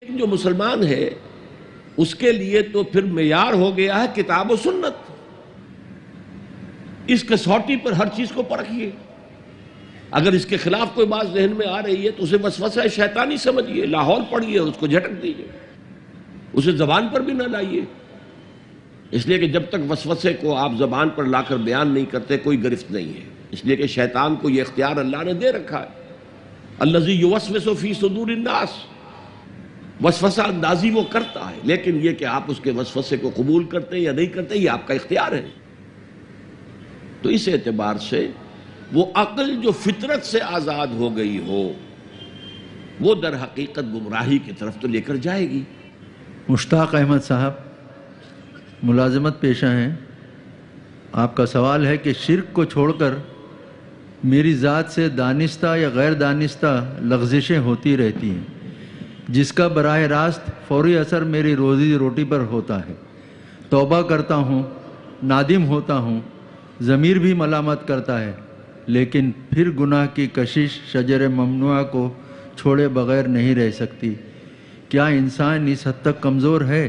جو مسلمان ہے اس کے لیے تو پھر معیار ہو گیا ہے کتاب و سنت. اس کسوٹی پر ہر چیز کو پرکھیے. اگر اس کے خلاف کوئی بات ذہن میں آ رہی ہے تو اسے وسوسہ شیطانی سمجھیے، لاہور پڑھیے اور اس کو جھٹک دیجیے، اسے زبان پر بھی نہ لائیے. اس لیے کہ جب تک وسوسے کو آپ زبان پر لا کر بیان نہیں کرتے کوئی گرفت نہیں ہے. اس لیے کہ شیطان کو یہ اختیار اللہ نے دے رکھا ہے. الذی یوسوس فی صدور الناس، وسوسہ اندازی وہ کرتا ہے، لیکن یہ کہ آپ اس کے وسوسے کو قبول کرتے یا نہیں کرتے یہ آپ کا اختیار ہے. تو اس اعتبار سے وہ عقل جو فطرت سے آزاد ہو گئی ہو وہ در حقیقت گمراہی کی طرف تو لے کر جائے گی. مشتاق احمد صاحب ملازمت پیشہ ہیں. آپ کا سوال ہے کہ شرک کو چھوڑ کر میری ذات سے دانستہ یا غیر دانستہ لغزشیں ہوتی رہتی ہیں جس کا براہ راست فوری اثر میری روزی روٹی پر ہوتا ہے. توبہ کرتا ہوں، نادم ہوتا ہوں، ضمیر بھی ملامت کرتا ہے، لیکن پھر گناہ کی کشش شجر ممنوعہ کو چھوڑے بغیر نہیں رہ سکتی. کیا انسان اس حد تک کمزور ہے؟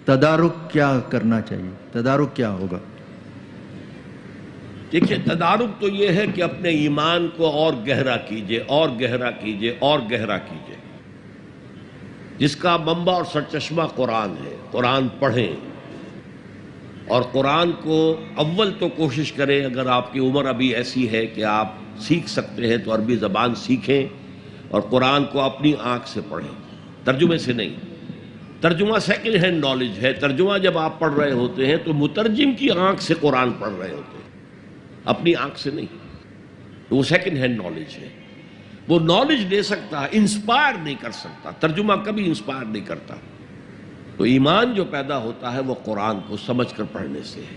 تدارک کیا کرنا چاہیے؟ تدارک کیا ہوگا؟ دیکھیے، تدارک تو یہ ہے کہ اپنے ایمان کو اور گہرا کیجئے، اور گہرا کیجئے، اور گہرا کیجئے. جس کا منبع اور سرچشمہ قرآن ہے. قرآن پڑھیں اور قرآن کو اول تو کوشش کریں، اگر آپ کی عمر ابھی ایسی ہے کہ آپ سیکھ سکتے ہیں تو عربی زبان سیکھیں اور قرآن کو اپنی آنکھ سے پڑھیں، ترجمے سے نہیں. ترجمہ سیکنڈ ہینڈ نالج ہے. ترجمہ جب آپ پڑھ رہے ہوتے ہیں تو مترجم کی آنکھ سے قرآن پڑھ رہے ہوتے ہیں، اپنی آنکھ سے نہیں. وہ سیکنڈ ہینڈ نالج ہے. وہ نالج دے سکتا ہے، انسپائر نہیں کر سکتا. ترجمہ کبھی انسپائر نہیں کرتا. تو ایمان جو پیدا ہوتا ہے وہ قرآن کو سمجھ کر پڑھنے سے ہے.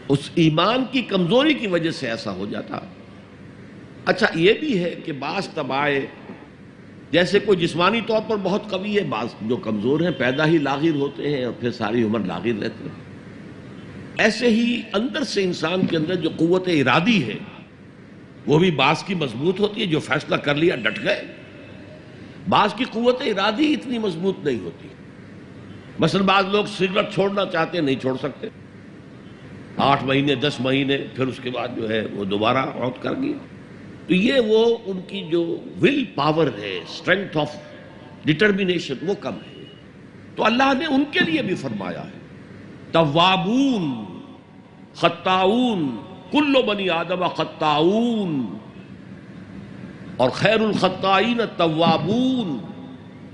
اس ایمان کی کمزوری کی وجہ سے ایسا ہو جاتا. اچھا یہ بھی ہے کہ بعض طبائع جیسے کوئی جسمانی طور پر بہت قوی ہے، بعض جو کمزور ہیں پیدا ہی لاغر ہوتے ہیں اور پھر ساری عمر لاغر رہتے ہیں. ایسے ہی اندر سے انسان کے اندر جو قوت ارادی ہے وہ بھی بعض کی مضبوط ہوتی ہے، جو فیصلہ کر لیا ڈٹ گئے. بعض کی قوت ارادی اتنی مضبوط نہیں ہوتی. مثلا بعض لوگ سگریٹ چھوڑنا چاہتے ہیں، نہیں چھوڑ سکتے. 8 مہینے 10 مہینے پھر اس کے بعد جو ہے وہ دوبارہ عود کر گیا. تو یہ وہ ان کی جو ول پاور ہے، اسٹرینتھ آف ڈٹرمینیشن، وہ کم ہے. تو اللہ نے ان کے لیے بھی فرمایا ہے توابون خطاؤن کل بنی آدم خطاؤن، اور خیر الخطائین التوابون.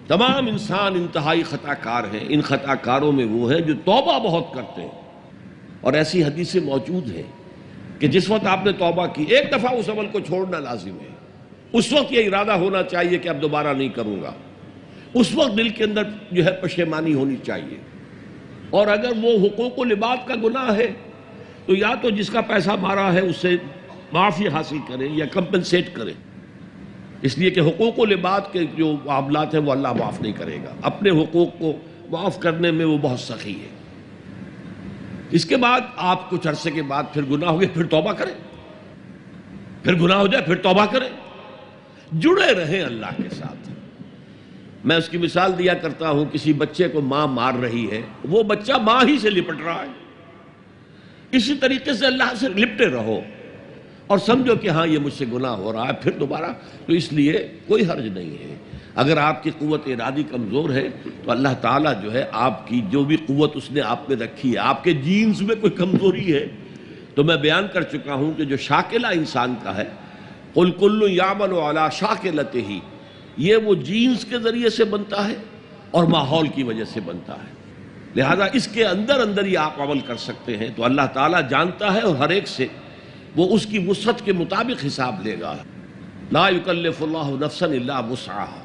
تمام انسان انتہائی خطا کار ہیں. ان خطا کاروں میں وہ ہیں جو توبہ بہت کرتے ہیں. اور ایسی حدیثیں موجود ہیں کہ جس وقت آپ نے توبہ کی، ایک دفعہ اس عمل کو چھوڑنا لازم ہے. اس وقت یہ ارادہ ہونا چاہیے کہ اب دوبارہ نہیں کروں گا. اس وقت دل کے اندر جو ہے پشیمانی ہونی چاہیے. اور اگر وہ حقوق و لباد کا گناہ ہے تو یا تو جس کا پیسہ مارا ہے اس سے معافی حاصل کریں یا کمپنسیٹ کریں. اس لیے کہ حقوق و لباد کے جو معاملات ہیں وہ اللہ معاف نہیں کرے گا. اپنے حقوق کو معاف کرنے میں وہ بہت سخی ہے. اس کے بعد آپ کچھ عرصے کے بعد پھر گناہ ہو گئے، پھر توبہ کریں. پھر گناہ ہو جائے پھر توبہ کریں. جڑے رہیں اللہ کے ساتھ. میں اس کی مثال دیا کرتا ہوں، کسی بچے کو ماں مار رہی ہے، وہ بچہ ماں ہی سے لپٹ رہا ہے. اسی طریقے سے اللہ سے لپٹے رہو اور سمجھو کہ ہاں یہ مجھ سے گناہ ہو رہا ہے، پھر دوبارہ. تو اس لیے کوئی حرج نہیں ہے. اگر آپ کی قوت ارادی کمزور ہے تو اللہ تعالیٰ جو ہے آپ کی جو بھی قوت اس نے آپ میں رکھی ہے، آپ کے جینز میں کوئی کمزوری ہے تو میں بیان کر چکا ہوں کہ جو شاکلہ انسان کا ہے، قُلْ كُلٌّ يَعْمَلُ عَلَىٰ شَاكِلَتِهِ، یہ وہ جینز کے ذریعے سے بنتا ہے اور ماحول کی وجہ سے بنتا ہے. لہذا اس کے اندر اندر ہی آپ عمل کر سکتے ہیں. تو اللہ تعالیٰ جانتا ہے اور ہر ایک سے وہ اس کی وسعت کے مطابق حساب لے گا. لا يكلف الله نفسا الا وسعها.